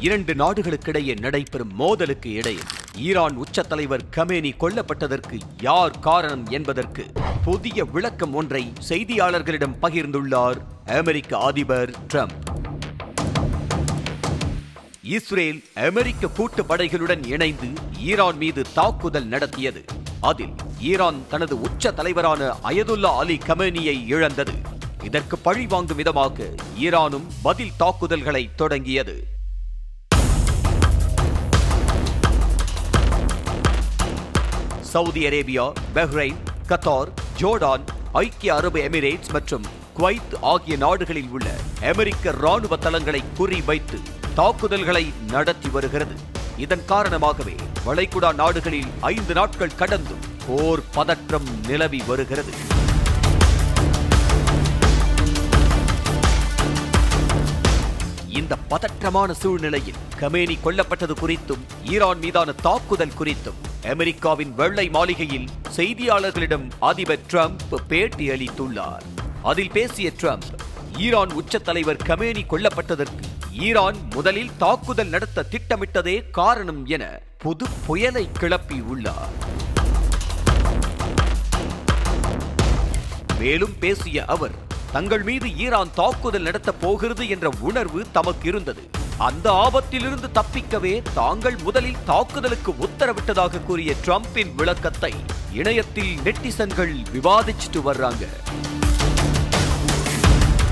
இரண்டு நாடுகளுக்கிடையே நடைபெறும் மோதலுக்கு இடையில் ஈரான் உச்ச தலைவர் கமேனி கொல்லப்பட்டதற்கு யார் காரணம் என்பதற்கு புதிய விளக்கம் ஒன்றை செய்தியாளர்களிடம் பகிர்ந்துள்ளார் அமெரிக்க அதிபர் டிரம்ப். இஸ்ரேல் அமெரிக்க கூட்டுப்படைகளுடன் இணைந்து ஈரான் மீது தாக்குதல் நடத்தியது. அதில் ஈரான் தனது உச்ச தலைவரான அயதுல்லா அலி கமேனியை இழந்தது. இதற்கு பழிவாங்கும் விதமாக ஈரானும் பதில் தாக்குதல்களை தொடங்கியது. Saudi Arabia, Bahrain, Qatar, Jordan, ஐக்கிய அரபு எமிரேட்ஸ் மற்றும் குவைத் ஆகிய நாடுகளில் உள்ள அமெரிக்க ராணுவ தளங்களை குறிவைத்து தாக்குதல்களை நடத்தி வருகிறது. இதன் காரணமாகவே வளைகுடா நாடுகளில் 5 நாட்கள் கடந்தும் போர் பதற்றம் நிலவி வருகிறது. இந்த பதற்றமான சூழ்நிலையில் கமேனி கொல்லப்பட்டது குறித்தும் ஈரான் மீதான தாக்குதல் குறித்தும் அமெரிக்காவின் வெள்ளை மாளிகையில் செய்தியாளர்களிடம் அதிபர் டிரம்ப் பேட்டி அளித்துள்ளார். அதில் பேசிய டிரம்ப், ஈரான் உச்ச தலைவர் கமேனி கொல்லப்பட்டதற்கு ஈரான் முதலில் தாக்குதல் நடத்த திட்டமிட்டதே காரணம் என புது புயலை கிளப்பி உள்ளார். மேலும் பேசிய அவர், தங்கள் மீது ஈரான் தாக்குதல் நடத்தப் போகிறது என்ற உணர்வு தமக்கு இருந்தது. அந்த ஆபத்திலிருந்து தப்பிக்கவே தாங்கள் முதலில் தாக்குதலுக்கு உத்தரவிட்டதாக கூறிய டிரம்பின் விளக்கத்தை இணையத்தில் நெட்டிசன்கள் விவாதிச்சுட்டு வர்றாங்க.